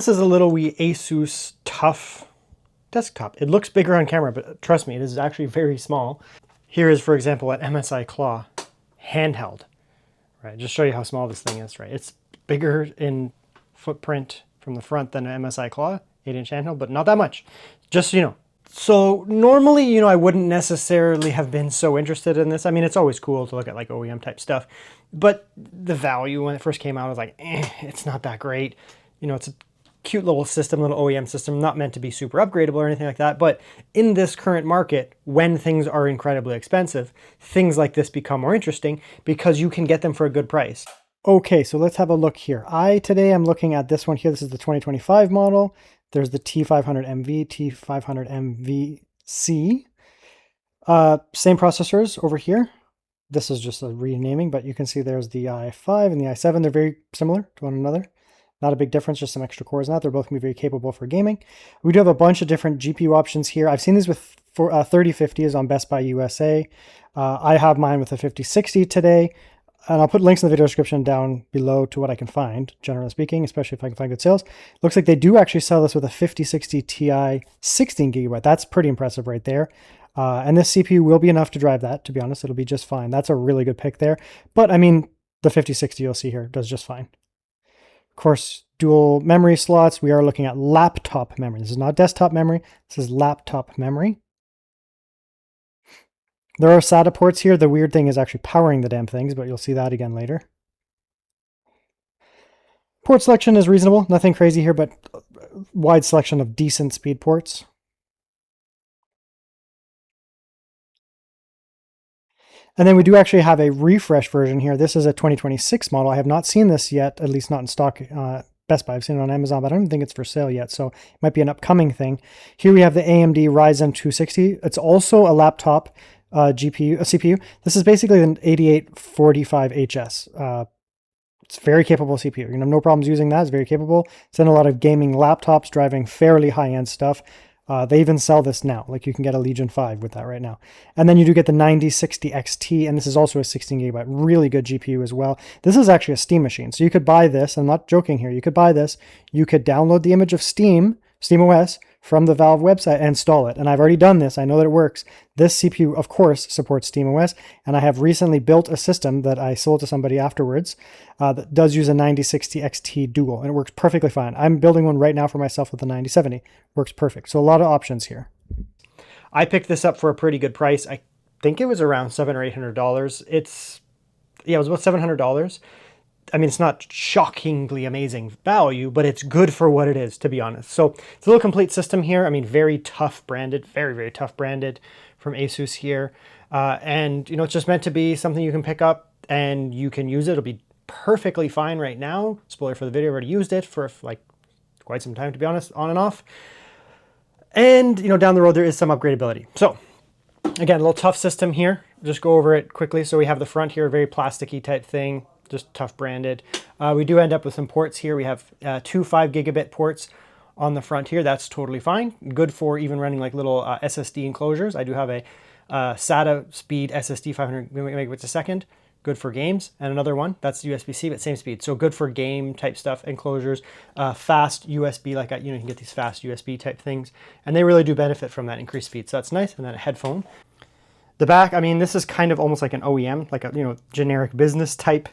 This is a little wee ASUS TUF desktop. It looks bigger on camera, but trust me, it is actually very small. Here is, for example, an MSI Claw handheld, right? Just show you how small this thing is, right? It's bigger in footprint from the front than an MSI Claw, 8-inch handheld, but not that much, just so you know. So normally, you know, I wouldn't necessarily have been so interested in this. I mean, it's always cool to look at like OEM type stuff, but the value when it first came out, I was like, it's not that great. You know, it's a cute little system, little OEM system, not meant to be super upgradable or anything like that. But in this current market, when things are incredibly expensive, things like this become more interesting because you can get them for a good price. Okay, so let's have a look here. Today I'm looking at this one here. This is the 2025 model. There's the T500 MV, T500 MVC. Same processors over here. This is just a renaming, but you can see there's the i5 and the i7. They're very similar to one another. Not a big difference, just some extra cores in that. They're both going to be very capable for gaming. We do have a bunch of different GPU options here. I've seen these with 3050s on Best Buy USA. I have mine with a 5060 today. And I'll put links in the video description down below to what I can find, generally speaking, especially if I can find good sales. Looks like they do actually sell this with a 5060 Ti 16 gigabyte. That's pretty impressive right there. And this CPU will be enough to drive that, to be honest. It'll be just fine. That's a really good pick there. But I mean, the 5060 you'll see here does just fine. Of course, dual memory slots. We are looking at laptop memory. This is not desktop memory. This is laptop memory. There are SATA ports here. The weird thing is actually powering the damn things, but you'll see that again later. Port selection is reasonable. Nothing crazy here, but wide selection of decent speed ports. And then we do actually have a refresh version here. This is a 2026 model. I have not seen this yet, at least not in stock. Best Buy. I've seen it on Amazon, but I don't think it's for sale yet, so it might be an upcoming thing. Here we have the AMD Ryzen 260. It's also a laptop GPU, a CPU. This is basically an 8845HS. It's very capable CPU. You know, no problems using that. It's very capable. It's in a lot of gaming laptops, driving fairly high-end stuff. They even sell this now. Like you can get a Legion 5 with that right now. And then you do get the 9060 XT, and this is also a 16 gigabyte. Really good GPU as well. This is actually a Steam machine. So you could buy this. I'm not joking here. You could buy this. You could download the image of SteamOS from the Valve website and install it. And I've already done this. I know that it works. This CPU, of course, supports SteamOS. And I have recently built a system that I sold to somebody afterwards that does use a 9060 XT Dual. And it works perfectly fine. I'm building one right now for myself with a 9070. Works perfect. So a lot of options here. I picked this up for a pretty good price. I think it was around $700 or $800. It was about $700. I mean, it's not shockingly amazing value, but it's good for what it is, to be honest. So it's a little complete system here. I mean, very TUF branded, very, very TUF branded from ASUS here. And, you know, it's just meant to be something you can pick up and you can use it. It'll be perfectly fine right now. Spoiler for the video, I've already used it for like quite some time, to be honest, on and off. And, you know, down the road, there is some upgradability. So again, a little TUF system here. Just go over it quickly. So we have the front here, very plasticky type thing. Just TUF branded. We do end up with some ports here. We have 2 5 gigabit ports on the front here. That's totally fine. Good for even running like little SSD enclosures. I do have a SATA speed SSD 500 megabits a second. Good for games. And another one, that's USB-C, but same speed. So good for game type stuff, enclosures, fast USB, like, you know, you can get these fast USB type things. And they really do benefit from that increased speed. So that's nice. And then a headphone. The back, I mean, this is kind of almost like an OEM, like a, you know, generic business type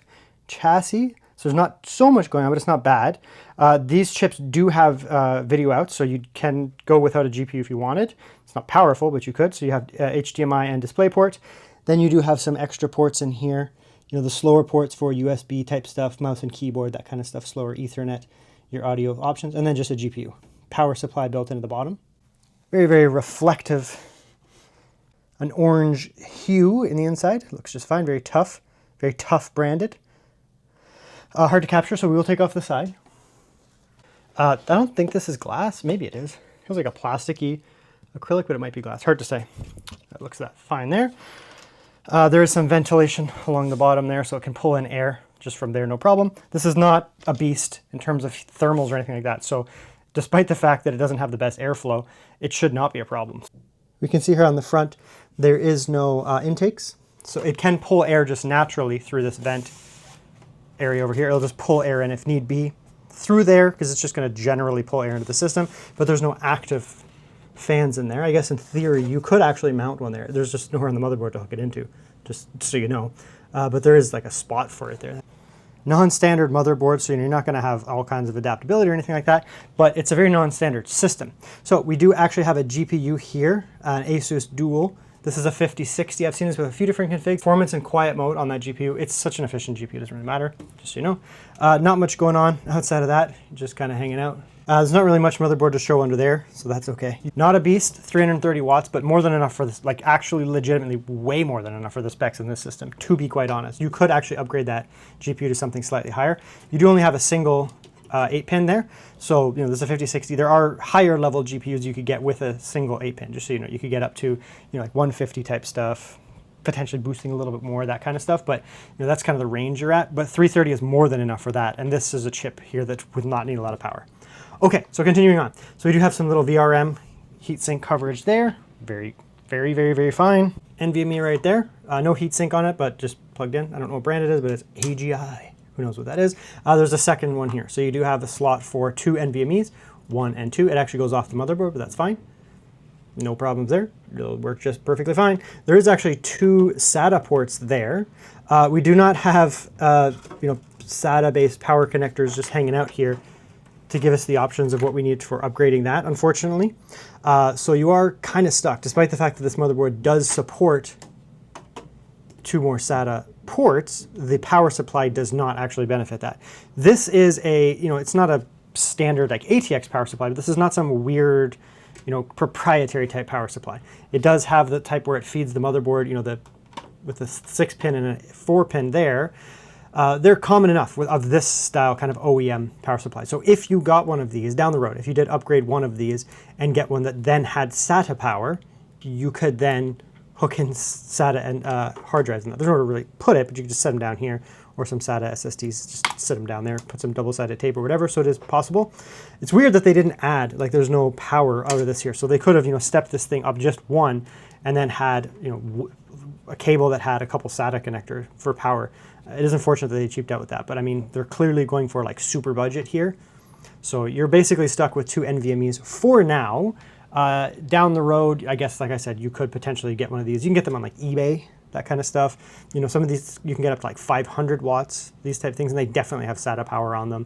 chassis. So there's not so much going on, but it's not bad. These chips do have video out, so you can go without a GPU if you wanted. It's not powerful, but you could. So you have HDMI and DisplayPort. Then you do have some extra ports in here. You know, the slower ports for USB type stuff, mouse and keyboard, that kind of stuff, slower Ethernet, your audio options, and then just a GPU. Power supply built into the bottom. Very, very reflective. An orange hue in the inside. It looks just fine. Very TUF. Very TUF branded. Hard to capture, so we will take off the side. I don't think this is glass. Maybe it is. It feels like a plasticky acrylic, but it might be glass. Hard to say. That looks fine there. There is some ventilation along the bottom there, so it can pull in air just from there, no problem. This is not a beast in terms of thermals or anything like that, so despite the fact that it doesn't have the best airflow, it should not be a problem. We can see here on the front, there is no intakes, so it can pull air just naturally through this vent area over here. It'll just pull air in if need be through there because it's just going to generally pull air into the system, but there's no active fans in there. I guess in theory you could actually mount one there. There's just nowhere on the motherboard to hook it into, just so you know. But there is like a spot for it there. Non-standard motherboard, so you're not going to have all kinds of adaptability or anything like that, but it's a very non-standard system. So we do actually have a GPU here, an ASUS Dual. This is a 5060. I've seen this with a few different configs. Performance and quiet mode on that GPU. It's such an efficient GPU, it doesn't really matter, just so you know. Not much going on outside of that, just kind of hanging out. There's not really much motherboard to show under there, so that's okay. Not a beast, 330 watts, but more than enough for this, like actually legitimately way more than enough for the specs in this system, to be quite honest. You could actually upgrade that GPU to something slightly higher. You do only have a single 8-pin there, so you know, this is a 5060. There are higher level GPUs you could get with a single 8-pin, just so you know. You could get up to, you know, like 150 type stuff, potentially boosting a little bit more, that kind of stuff, but you know, that's kind of the range you're at. But 330 is more than enough for that, and this is a chip here that would not need a lot of power. Okay, so continuing on. So we do have some little VRM heatsink coverage there. Very, very, very, very fine. NVMe right there. No heatsink on it, but just plugged in. I don't know what brand it is, but it's AGI. Who knows what that is? There's a second one here. So you do have a slot for 2 NVMe's, 1 and 2. It actually goes off the motherboard, but that's fine. No problems there. It'll work just perfectly fine. There is actually 2 SATA ports there. We do not have you know, SATA-based power connectors just hanging out here to give us the options of what we need for upgrading that, unfortunately. So you are kind of stuck, despite the fact that this motherboard does support 2 more SATA ports, the power supply does not actually benefit that. This is a, you know, it's not a standard like ATX power supply, but this is not some weird, you know, proprietary type power supply. It does have the type where it feeds the motherboard, you know, with a 6-pin and a 4-pin there. They're common enough of this style kind of OEM power supply. So if you got one of these down the road, if you did upgrade one of these and get one that then had SATA power, you could then hook in SATA and hard drives in that. There's nowhere to really put it, but you can just set them down here, or some SATA SSDs, just set them down there, put some double-sided tape or whatever, so it is possible. It's weird that they didn't add, like there's no power out of this here. So they could have, you know, stepped this thing up just one and then had, you know, a cable that had a couple SATA connectors for power. It is unfortunate that they cheaped out with that, but I mean, they're clearly going for like super budget here. So you're basically stuck with 2 NVMe's for now. Down the road, I guess, like I said, you could potentially get one of these. You can get them on like eBay, that kind of stuff. You know, some of these you can get up to like 500 watts, these type of things, and they definitely have SATA power on them.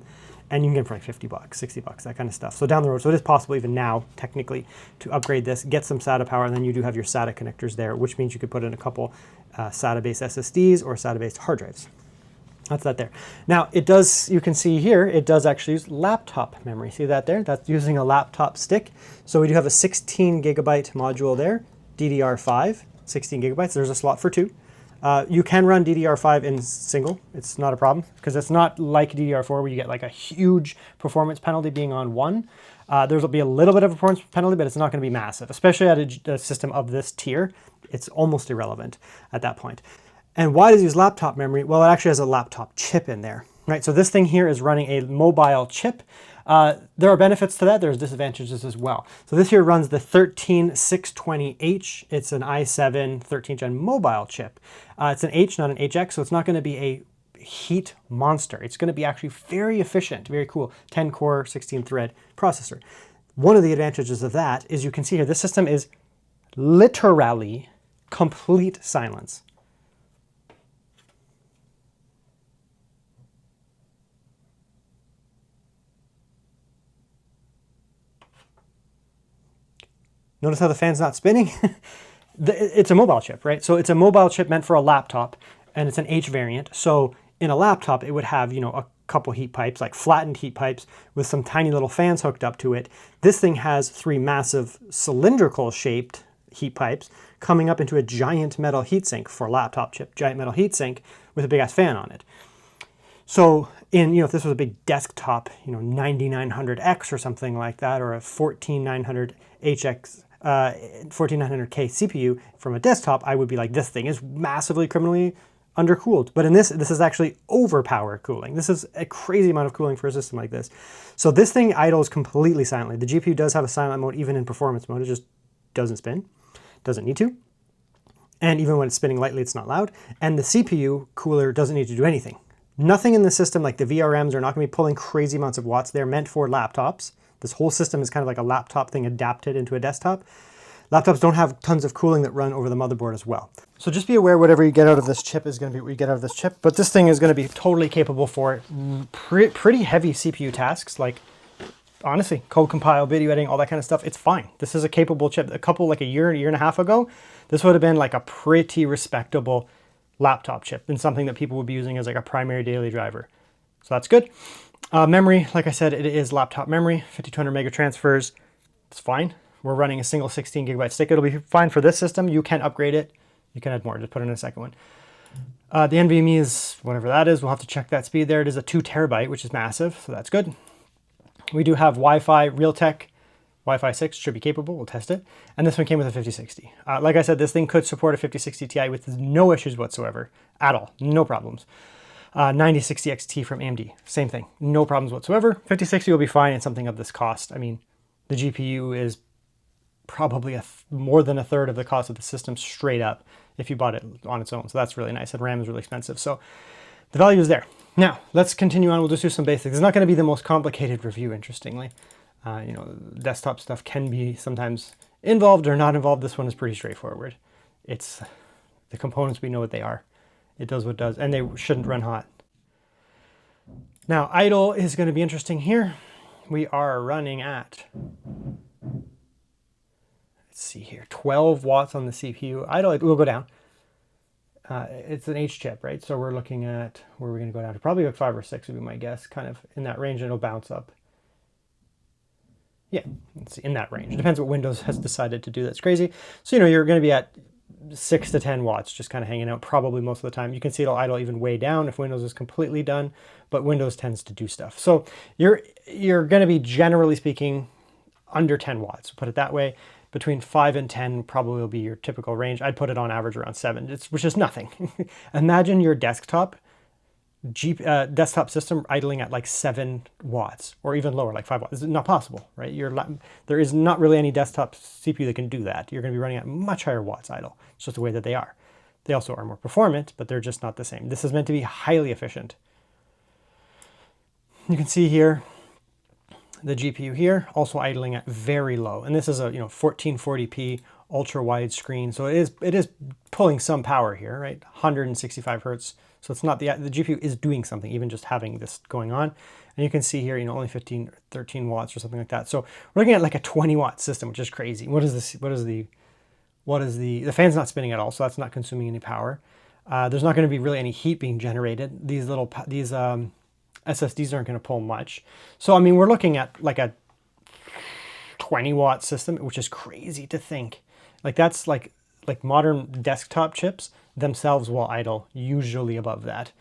And you can get them for like 50 bucks, 60 bucks, that kind of stuff. So down the road, so it is possible even now, technically, to upgrade this, get some SATA power, and then you do have your SATA connectors there, which means you could put in a couple SATA-based SSDs or SATA-based hard drives. That's that there. Now, it does, you can see here, it does actually use laptop memory. See that there? That's using a laptop stick. So we do have a 16 gigabyte module there, DDR5, 16 gigabytes. There's a slot for 2. You can run DDR5 in single. It's not a problem, because it's not like DDR4 where you get like a huge performance penalty being on 1. There'll be a little bit of a performance penalty, but it's not going to be massive, especially at a system of this tier. It's almost irrelevant at that point. And why does it use laptop memory? Well, it actually has a laptop chip in there, right? So this thing here is running a mobile chip. There are benefits to that. There's disadvantages as well. So this here runs the 13620H. It's an i7 13th gen mobile chip. It's an H, not an HX, so it's not going to be a heat monster. It's going to be actually very efficient, very cool, 10 core, 16 thread processor. One of the advantages of that is you can see here, this system is literally complete silence. Notice how the fan's not spinning? It's a mobile chip, right? So it's a mobile chip meant for a laptop, and it's an H variant. So in a laptop, it would have, you know, a couple heat pipes, like flattened heat pipes with some tiny little fans hooked up to it. This thing has 3 massive cylindrical shaped heat pipes coming up into a giant metal heatsink for a laptop chip, giant metal heatsink with a big ass fan on it. So in, you know, if this was a big desktop, you know, 9900X or something like that, or a 14900HX, 14900K CPU from a desktop, I would be like, this thing is massively criminally undercooled. But in this is actually overpower cooling. This is a crazy amount of cooling for a system like this. So this thing idles completely silently. The GPU does have a silent mode even in performance mode. It just doesn't spin, doesn't need to. And even when it's spinning lightly, it's not loud. And the CPU cooler doesn't need to do anything. Nothing in the system, like the VRMs, are not going to be pulling crazy amounts of watts. They're meant for laptops. This whole system is kind of like a laptop thing adapted into a desktop. Laptops don't have tons of cooling that run over the motherboard as well. So just be aware whatever you get out of this chip is going to be what you get out of this chip. But this thing is going to be totally capable for pretty heavy CPU tasks, like honestly, code compile, video editing, all that kind of stuff. It's fine. This is a capable chip. Like a year and a half ago, this would have been like a pretty respectable laptop chip and something that people would be using as like a primary daily driver. So that's good. Memory, like I said, it is laptop memory, 5200 mega transfers. It's fine. We're running a single 16 gigabyte stick. It'll be fine for this system. You can upgrade it. You can add more. Just put in a second one. The NVMe is whatever that is. We'll have to check that speed there. It is a 2 terabyte, which is massive. So that's good. We do have Wi-Fi, Realtek, Wi-Fi 6 should be capable. We'll test it. And this one came with a 5060. Like I said, this thing could support a 5060 Ti with no issues whatsoever at all. No problems. 9060 XT from AMD, same thing. No problems whatsoever. 5060 will be fine at something of this cost. I mean, the GPU is probably more than a third of the cost of the system straight up if you bought it on its own. So that's really nice. And RAM is really expensive. So the value is there. Now, let's continue on. We'll just do some basics. It's not going to be the most complicated review, interestingly. You know, desktop stuff can be sometimes involved or not involved. This one is pretty straightforward. It's the components, we know what they are. It does what it does, and they shouldn't run hot. Now, idle is going to be interesting here. We are running at, let's see here, 12 watts on the CPU. Idle, it will go down. It's an H chip, right? So we're looking at, where are we going to go down to? Probably like 5 or 6 would be my guess, kind of in that range, and it'll bounce up. Yeah, it's in that range. It depends what Windows has decided to do that's crazy. So, you know, you're going to be at 6 to 10 watts, just kind of hanging out probably most of the time. You can see it'll idle even way down if Windows is completely done, but Windows tends to do stuff. So you're going to be, generally speaking, under 10 watts, put it that way. Between 5 and 10 probably will be your typical range. I'd put it on average around 7, which is nothing. Imagine your desktop system idling at like 7 watts or even lower, like 5 watts. It's not possible, right? There is not really any desktop CPU that can do that. You're going to be running at much higher watts idle. It's just the way that they are. They also are more performant, but they're just not the same. This is meant to be highly efficient. You can see here the GPU here also idling at very low, and this is a 1440p ultra wide screen, so it is pulling some power here, right? 165 hertz. So it's not the GPU is doing something, even just having this going on. And you can see here, only 13 watts or something like that. So we're looking at like a 20 watt system, which is crazy. What is this? The fan's not spinning at all, so that's not consuming any power. There's not going to be really any heat being generated. These SSDs aren't going to pull much. So, I mean, we're looking at like a 20 watt system, which is crazy to think. Like that's like modern desktop chips themselves will idle usually above that.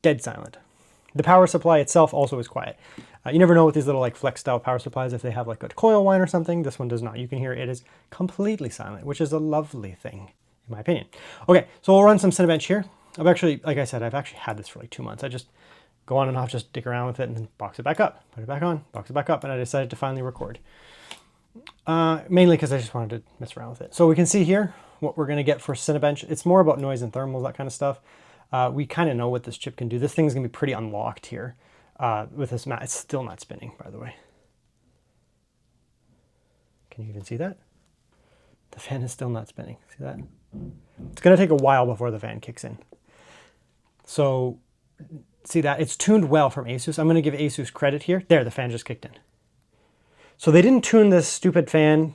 Dead silent. The power supply itself also is quiet. You never know with these little like flex style power supplies if they have like a coil whine or something. This one does not. You can hear it is completely silent, which is a lovely thing in my opinion. Okay, so we'll run some Cinebench here. Like I said, I've actually had this for like 2 months. I just go on and off, just dick around with it and then box it back up, put it back on, box it back up, and I decided to finally record. Mainly because I just wanted to mess around with it. So we can see here what we're going to get for Cinebench. It's more about noise and thermals, that kind of stuff. We kind of know what this chip can do. This thing's going to be pretty unlocked here with this mat. It's still not spinning, by the way. Can you even see that? The fan is still not spinning. See that? It's going to take a while before the fan kicks in. So see that? It's tuned well from ASUS. I'm going to give ASUS credit here. There, the fan just kicked in. So they didn't tune this stupid fan,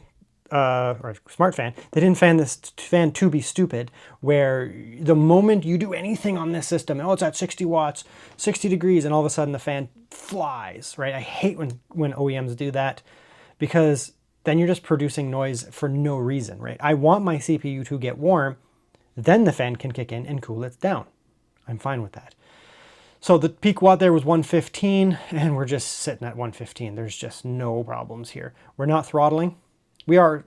or smart fan, they didn't fan this fan to be stupid, where the moment you do anything on this system, it's at 60 watts, 60 degrees, and all of a sudden the fan flies, right? I hate when OEMs do that, because then you're just producing noise for no reason, right? I want my CPU to get warm, then the fan can kick in and cool it down. I'm fine with that. So the peak watt there was 115, and we're just sitting at 115. There's just no problems here. We're not throttling. We are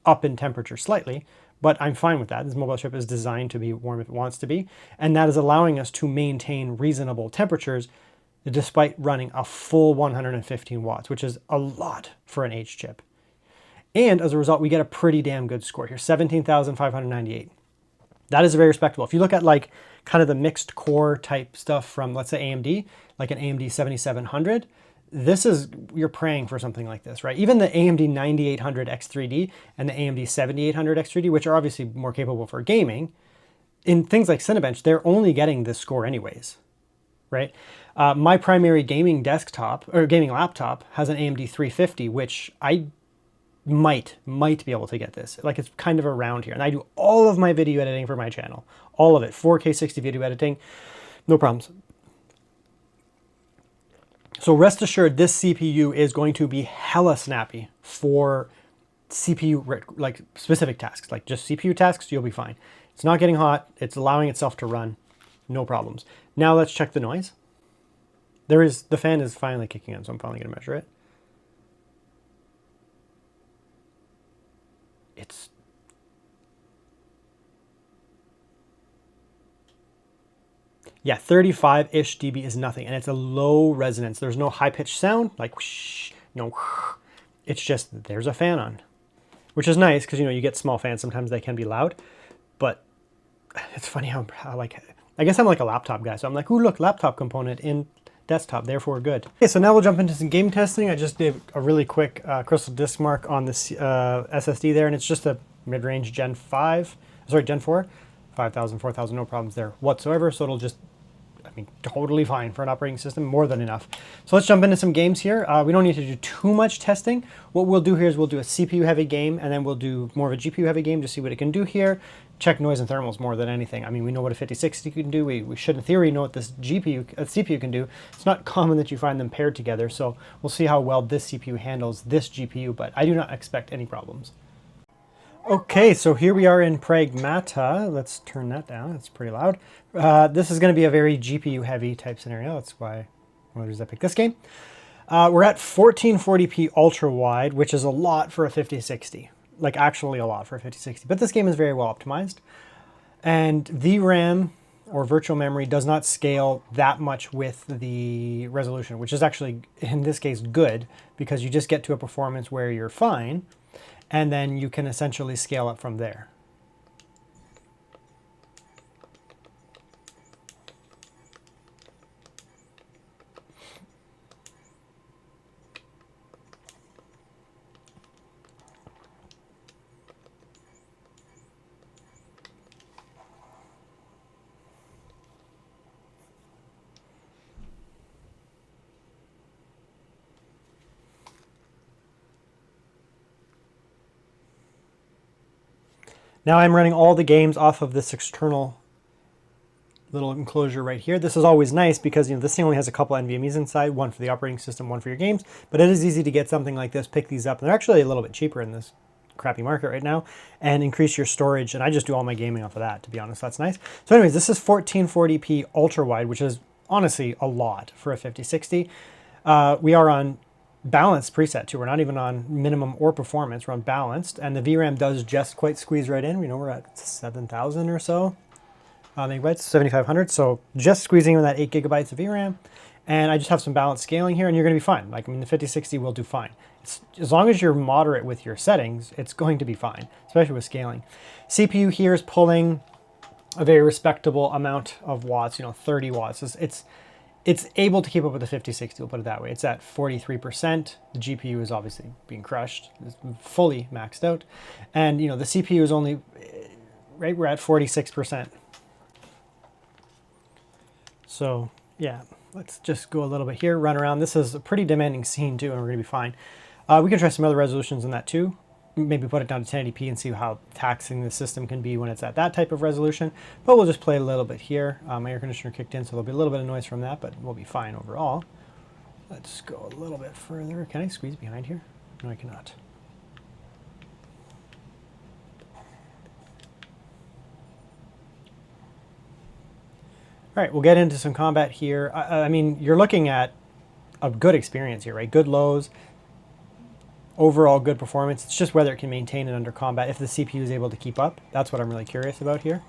up in temperature slightly, but I'm fine with that. This mobile chip is designed to be warm if it wants to be, and that is allowing us to maintain reasonable temperatures despite running a full 115 watts, which is a lot for an H chip. And as a result, we get a pretty damn good score here, 17,598. That is very respectable. If you look at like kind of the mixed core type stuff from, let's say, AMD, like an AMD 7700, this is, you're praying for something like this, right? Even the AMD 9800 X3D and the AMD 7800 X3D, which are obviously more capable for gaming, in things like Cinebench, they're only getting this score anyways, right? My primary gaming desktop or gaming laptop has an AMD 350, which I might be able to get this. Like, it's kind of around here. And I do all of my video editing for my channel. All of it. 4K 60 video editing. No problems. So rest assured, this CPU is going to be hella snappy for CPU, like specific tasks, like just CPU tasks, you'll be fine. It's not getting hot. It's allowing itself to run. No problems. Now let's check the noise. The fan is finally kicking in, so I'm finally going to measure it. It's yeah, 35-ish dB is nothing, and it's a low resonance. There's no high-pitched sound, like whoosh, no. It's just there's a fan on, which is nice because, you know, you get small fans. Sometimes they can be loud, but it's funny how like, I guess I'm like a laptop guy, so I'm like, ooh, look, laptop component in desktop, therefore good. Okay, so now we'll jump into some game testing. I just did a really quick crystal disk mark on this SSD there, and it's just a mid-range Gen 4, 5,000, 4,000, no problems there whatsoever. So it'll just, I mean, totally fine for an operating system, more than enough. So let's jump into some games here. We don't need to do too much testing. What we'll do here is we'll do a CPU heavy game, and then we'll do more of a GPU heavy game to see what it can do here. Check noise and thermals more than anything. I mean, we know what a 5060 can do. We should, in theory, know what this CPU can do. It's not common that you find them paired together, so we'll see how well this CPU handles this GPU, but I do not expect any problems. Okay, so here we are in Pragmata. Let's turn that down. It's pretty loud. This is going to be a very GPU-heavy type scenario. That's why one of the reasons I picked this game. We're at 1440p ultra-wide, which is a lot for a 5060. Like, actually a lot for a 5060. But this game is very well optimized. And VRAM, or virtual memory, does not scale that much with the resolution, which is actually, in this case, good, because you just get to a performance where you're fine, and then you can essentially scale up from there. Now I'm running all the games off of this external little enclosure right here. This is always nice because, you know, this thing only has a couple NVMEs inside, one for the operating system, one for your games, but it is easy to get something like this, pick these up. And they're actually a little bit cheaper in this crappy market right now, and increase your storage. And I just do all my gaming off of that, to be honest. That's nice. So anyways, this is 1440p ultra wide, which is honestly a lot for a 5060. We are on balanced preset too. We're not even on minimum or performance. We're on balanced, and the VRAM does just quite squeeze right in. You know, we're at 7,000 or so megabytes, 7,500. So just squeezing in that 8 gigabytes of VRAM, and I just have some balanced scaling here, and you're going to be fine. Like, I mean, the 5060 will do fine. As long as you're moderate with your settings, it's going to be fine, especially with scaling. CPU here is pulling a very respectable amount of watts. You know, 30 watts. It's able to keep up with the 5060, we'll put it that way. It's at 43%. The GPU is obviously being crushed. It's fully maxed out. And, you know, the CPU is only, right, we're at 46%. So, yeah, let's just go a little bit here, run around. This is a pretty demanding scene, too, and we're going to be fine. We can try some other resolutions in that, too. Maybe put it down to 1080p and see how taxing the system can be when it's at that type of resolution. But we'll just play a little bit here. My air conditioner kicked in, so there'll be a little bit of noise from that, but we'll be fine overall. Let's go a little bit further. Can I squeeze behind here? No, I cannot. All right, we'll get into some combat here. I mean, you're looking at a good experience here, right? Good lows. Overall good performance. It's just whether it can maintain it under combat, if the CPU is able to keep up. That's what I'm really curious about here.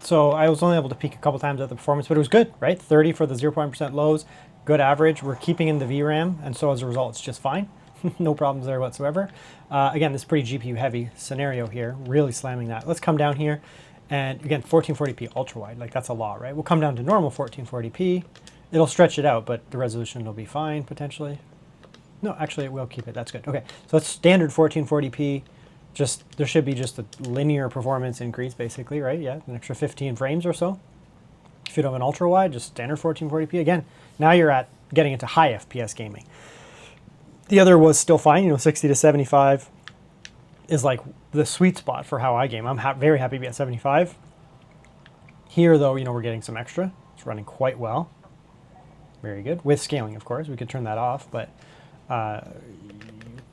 So I was only able to peek a couple times at the performance, but it was good, right? 30 for the 0.1% lows, good average. We're keeping in the VRAM, and so as a result, it's just fine. No problems there whatsoever. Again, this is pretty GPU heavy scenario here, really slamming that. Let's come down here, and again, 1440p ultra wide, like that's a lot, right? We'll come down to normal 1440p. It'll stretch it out, but the resolution will be fine potentially. No, actually, it will keep it. That's good. Okay, so that's standard 1440p. Just there should be just a linear performance increase, basically, right? Yeah, an extra 15 frames or so. If you don't have an ultra wide, just standard 1440p. Again, now you're at getting into high FPS gaming. The other was still fine, you know, 60 to 75 is like the sweet spot for how I game. I'm very happy to be at 75. Here, though, you know, we're getting some extra. It's running quite well. Very good. With scaling, of course. We could turn that off, but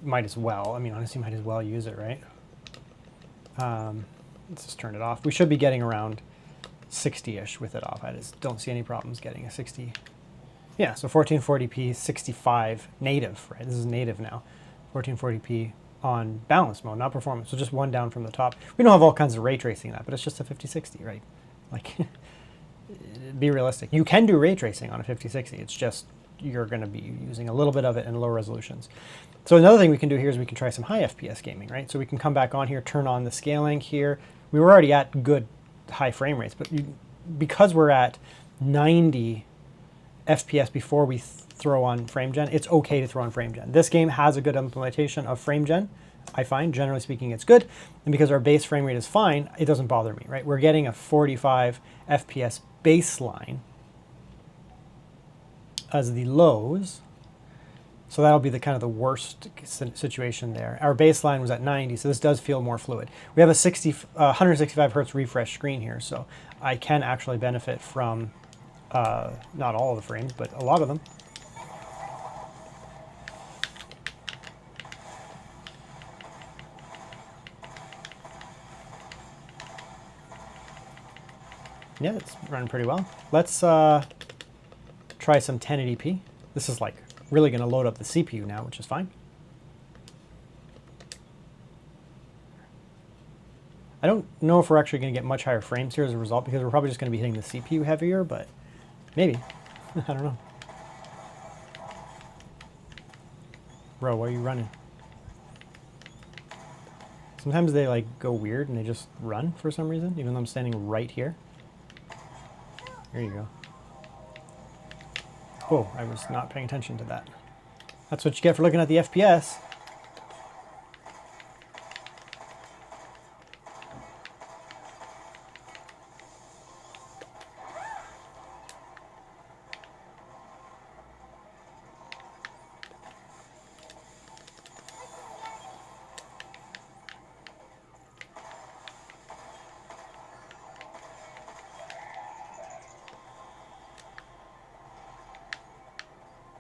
might as well. I mean, honestly, might as well use it, right? Let's just turn it off. We should be getting around 60-ish with it off. I just don't see any problems getting a 60. Yeah, so 1440p, 65 native, right? This is native now. 1440p on balance mode, not performance. So just one down from the top. We don't have all kinds of ray tracing in that, but it's just a 5060, right? Like, be realistic. You can do ray tracing on a 5060. It's just you're going to be using a little bit of it in low resolutions. So another thing we can do here is we can try some high FPS gaming, right? So we can come back on here, turn on the scaling here. We were already at good high frame rates, but because we're at 90 FPS before we throw on frame gen, it's okay to throw on frame gen. This game has a good implementation of frame gen. I find, generally speaking, it's good. And because our base frame rate is fine, it doesn't bother me, right? We're getting a 45 FPS baseline as the lows. So that'll be the kind of the worst situation there. Our baseline was at 90, so this does feel more fluid. We have a 165 hertz refresh screen here, so I can actually benefit from not all of the frames, but a lot of them. Yeah, it's running pretty well. Let's try some 1080p. This is like really going to load up the CPU now, which is fine. I don't know if we're actually going to get much higher frames here as a result, because we're probably just going to be hitting the CPU heavier, but maybe. I don't know. Bro, why are you running? Sometimes they like go weird and they just run for some reason, even though I'm standing right here. There you go. Whoa, I was not paying attention to that. That's what you get for looking at the FPS.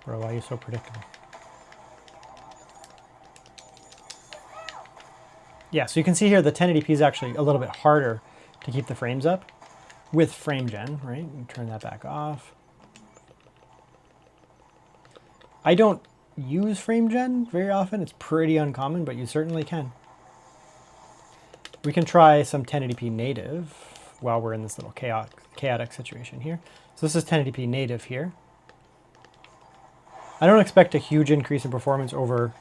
Bro, why are you so predictable? Yeah, so you can see here the 1080p is actually a little bit harder to keep the frames up with frame gen, right? Turn that back off. I don't use frame gen very often. It's pretty uncommon, but you certainly can. We can try some 1080p native while we're in this little chaotic situation here. So this is 1080p native here. I don't expect a huge increase in performance over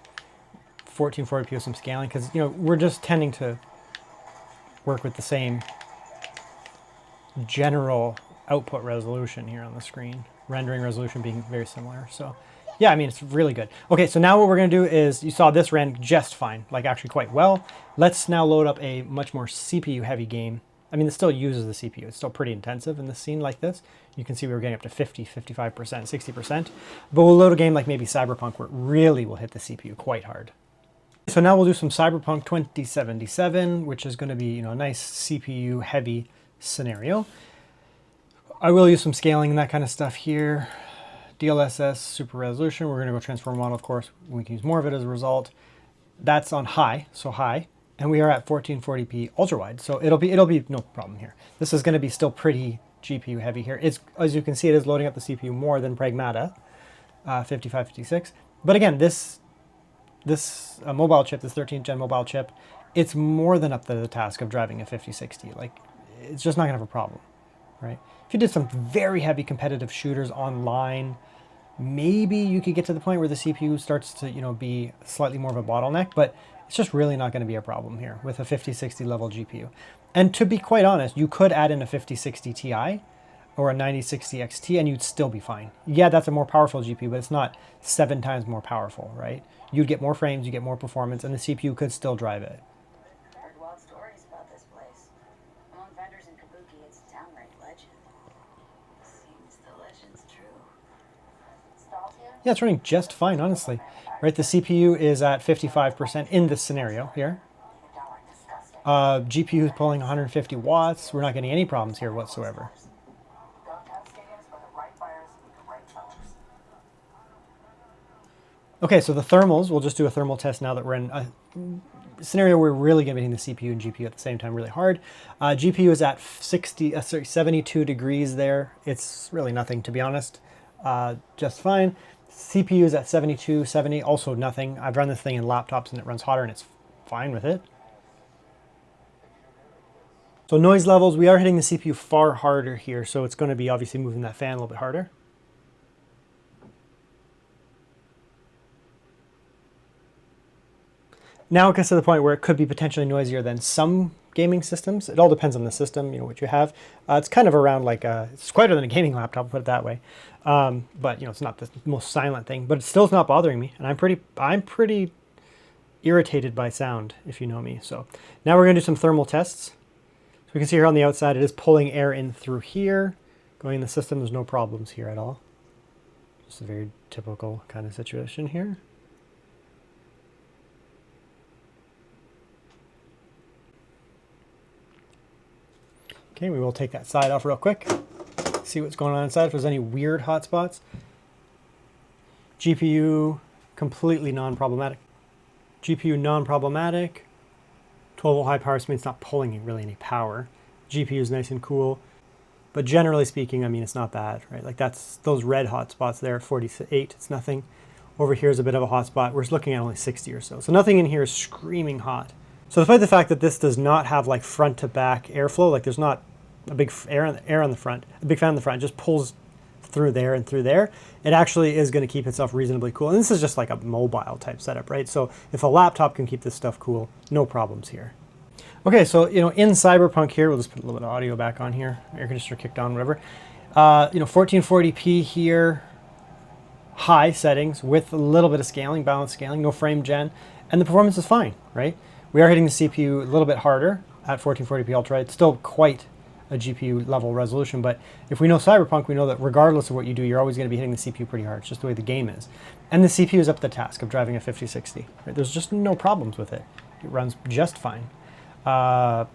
1440p with some scaling, because, you know, we're just tending to work with the same general output resolution here on the screen, rendering resolution being very similar. So yeah, I mean, it's really good. Okay, so now what we're going to do is, you saw this ran just fine, like actually quite well. Let's now load up a much more CPU heavy game. I mean, it still uses the CPU. It's still pretty intensive in this scene like this. You can see we were getting up to 50, 55%, 60%. But we'll load a game like maybe Cyberpunk, where it really will hit the CPU quite hard. So now we'll do some Cyberpunk 2077, which is going to be, you know, a nice CPU heavy scenario. I will use some scaling and that kind of stuff here. DLSS, super resolution. We're going to go transform model, of course. We can use more of it as a result. That's on high, so high. And we are at 1440p ultra wide, so it'll be no problem here. This is going to be still pretty GPU heavy here. It's, as you can see, it is loading up the CPU more than Pragmata 5556. But again, this mobile chip, this 13th gen mobile chip, it's more than up to the task of driving a 5060. Like, it's just not gonna have a problem, right? If you did some very heavy competitive shooters online, maybe you could get to the point where the CPU starts to, be slightly more of a bottleneck, but it's just really not going to be a problem here with a 5060 level GPU. And to be quite honest, you could add in a 5060 Ti or a 9060 XT and you'd still be fine. Yeah, that's a more powerful GPU, but it's not 7 times more powerful, right? You'd get more frames, you get more performance, and the CPU could still drive it. Heard wild stories about this place. Among vendors in Kabuki, it's a downright legend. Seems the legend's true. Yeah, it's running just fine, honestly. Right, the CPU is at 55% in this scenario here. GPU is pulling 150 watts. We're not getting any problems here whatsoever. Okay, so the thermals, we'll just do a thermal test now that we're in a scenario where we're really going to be hitting the CPU and GPU at the same time really hard. GPU is at 72 degrees there. It's really nothing, to be honest. Just fine. CPU is at 72, 70, also nothing. I've run this thing in laptops and it runs hotter and it's fine with it. So noise levels, we are hitting the CPU far harder here, so it's going to be obviously moving that fan a little bit harder. Now it gets to the point where it could be potentially noisier than some gaming systems. It all depends on the system, what you have. It's kind of around like it's quieter than a gaming laptop, put it that way. But it's not the most silent thing, but it still is not bothering me, and I'm pretty irritated by sound, if you know me. So now we're going to do some thermal tests. So we can see here on the outside, it is pulling air in through here, going in the system. There's no problems here at all. Just a very typical kind of situation here. Okay, we will take that side off real quick. See what's going on inside, if there's any weird hotspots. GPU, completely non-problematic. GPU non-problematic. 12 volt high power, so it's not pulling really any power. GPU is nice and cool. But generally speaking, I mean, it's not bad, right? Like that's those red hotspots there at 48, it's nothing. Over here is a bit of a hotspot. We're just looking at only 60 or so. So nothing in here is screaming hot. So despite the fact that this does not have like front to back airflow, like there's not a big air on the front, a big fan on the front, it just pulls through there and through there. It actually is going to keep itself reasonably cool. And this is just like a mobile type setup, right? So if a laptop can keep this stuff cool, no problems here. Okay, so in Cyberpunk here, we'll just put a little bit of audio back on here. Air conditioner kicked on, whatever. 1440p here, high settings with a little bit of scaling, balanced scaling, no frame gen, and the performance is fine, right? We are hitting the CPU a little bit harder at 1440p Ultra. It's still quite a GPU level resolution, but if we know Cyberpunk, we know that regardless of what you do, you're always going to be hitting the CPU pretty hard. It's just the way the game is. And the CPU is up to the task of driving a 5060. Right? There's just no problems with it. It runs just fine. Yeah,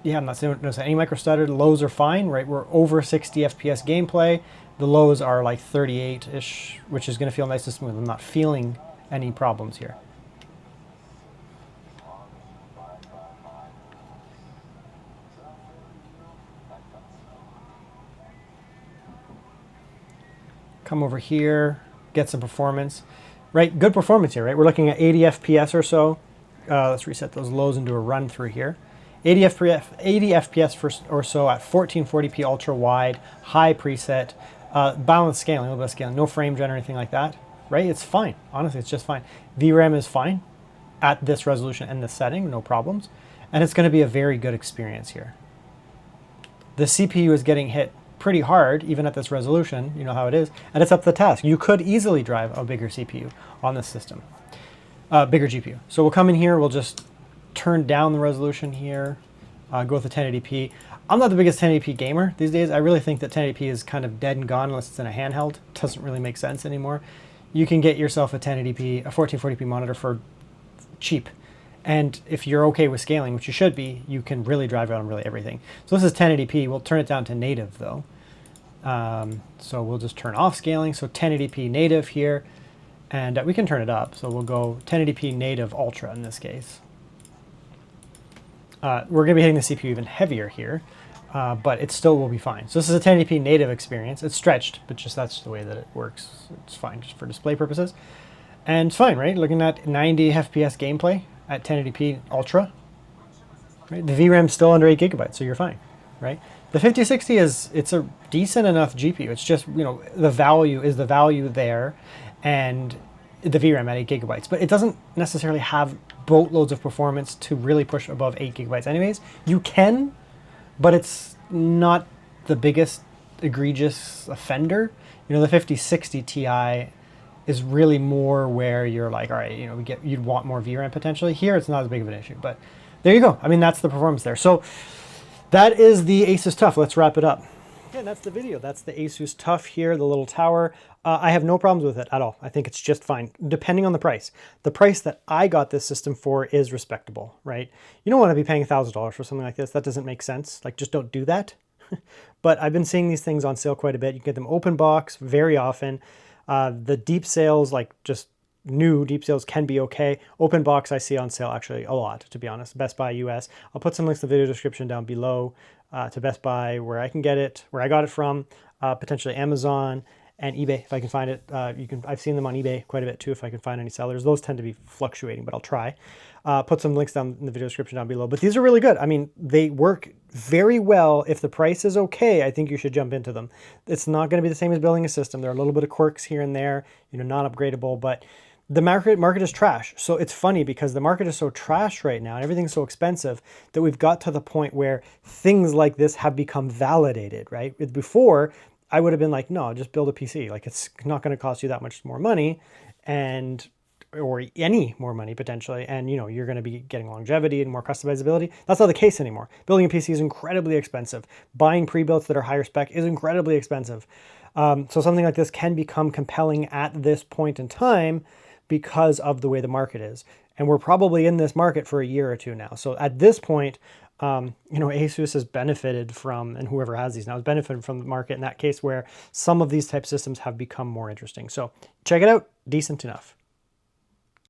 I'm not noticing any micro stutter. Lows are fine, right? We're over 60 FPS gameplay. The lows are like 38-ish, which is going to feel nice and smooth. I'm not feeling any problems here. Come over here, get some performance, right? Good performance here, right? We're looking at 80 FPS or so. Let's reset those lows and do a run through here. 80 FPS or so at 1440p ultra wide, high preset, balanced scaling, a little bit of scaling, no frame gen or anything like that, right? It's fine. Honestly, it's just fine. VRAM is fine at this resolution and this setting, no problems. And it's going to be a very good experience here. The CPU is getting hit pretty hard, even at this resolution, you know how it is, and it's up to the task. You could easily drive a bigger CPU on this system, bigger GPU. So we'll come in here, we'll just turn down the resolution here, go with the 1080p. I'm not the biggest 1080p gamer these days. I really think that 1080p is kind of dead and gone unless it's in a handheld. It doesn't really make sense anymore. You can get yourself a 1080p, a 1440p monitor for cheap. And if you're okay with scaling, which you should be, you can really drive it on really everything. So this is 1080p. We'll turn it down to native though. So we'll just turn off scaling. So 1080p native here, and we can turn it up. So we'll go 1080p native ultra in this case. We're going to be hitting the CPU even heavier here, but it still will be fine. So this is a 1080p native experience. It's stretched, but just that's the way that it works. It's fine just for display purposes. And it's fine, right? Looking at 90 FPS gameplay at 1080p ultra. Right? The VRAM's still under 8 gigabytes, so you're fine. right? The 5060 it's a decent enough GPU. It's just, the value is the value there, and the VRAM at 8 gigabytes, but it doesn't necessarily have boatloads of performance to really push above 8 gigabytes anyways. You can, but it's not the biggest egregious offender. The 5060 Ti is really more where you're like, all right, you'd want more VRAM potentially. Here, it's not as big of an issue, but there you go. I mean, that's the performance there. So that is the ASUS TUF. Let's wrap it up. And that's the video. That's the ASUS TUF here, the little tower. I have no problems with it at all. I think it's just fine, depending on the price. The price that I got this system for is respectable, right? You don't want to be paying $1,000 for something like this. That doesn't make sense. Like, just don't do that. But I've been seeing these things on sale quite a bit. You can get them open box very often. The deep sales, like just new deep sales, can be okay. Open box I see on sale actually a lot, to be honest. Best Buy US. I'll put some links in the video description down below to Best Buy, where I can get it, where I got it from, potentially Amazon and eBay if I can find it. I've seen them on eBay quite a bit too if I can find any sellers. Those tend to be fluctuating, but I'll try. Put some links down in the video description down below. But these are really good. I mean, they work very well. If the price is okay, I think you should jump into them. It's not going to be the same as building a system. There are a little bit of quirks here and there, not upgradable, but the market is trash. So it's funny because the market is so trash right now and everything's so expensive that we've got to the point where things like this have become validated, right? Before, I would have been like, no, just build a PC. Like, it's not going to cost you that much more money or any more money potentially. And, you're going to be getting longevity and more customizability. That's not the case anymore. Building a PC is incredibly expensive. Buying pre-builts that are higher spec is incredibly expensive. So something like this can become compelling at this point in time because of the way the market is. And we're probably in this market for a year or two now. So at this point, ASUS has benefited from, and whoever has these now has benefited from the market in that case where some of these type systems have become more interesting. So check it out, decent enough.